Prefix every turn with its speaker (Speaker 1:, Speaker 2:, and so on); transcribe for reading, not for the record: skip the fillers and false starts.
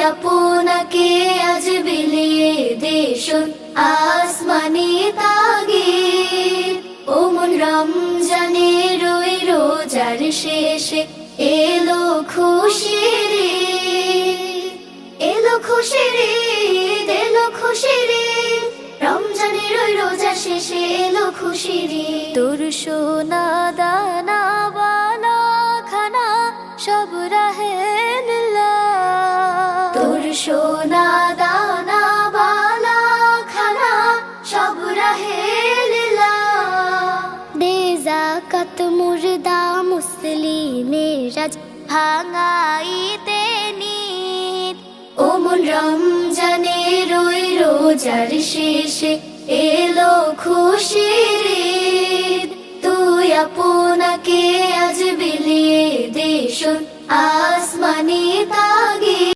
Speaker 1: আপনাকে আজ বিলিয়ে দেশন আসমানি তাগিদ। ও মন রমজানের ওই রোজার শেষে এলো খুশির ঈদ, এলো খুশির ঈদ, এলো খুশির ঈদ। রমজানের ওই রোজা শেষে এলো খুশির ঈদ। তোর সোনা দানা বালা খানা সব রাহে লিল্লাহ, তোর সোনা দানা বালা খানা সব রাহে লিল্লাহ। দে যাকাত মুর্দা মুসলিমের আজ ভাঙাইতে নিত। ও মন রমজানের ওই রোজার শেষে এলো খুশির ঈদ। তুই আপনাকে আজ বিলিয়ে দেশন আসমানি তা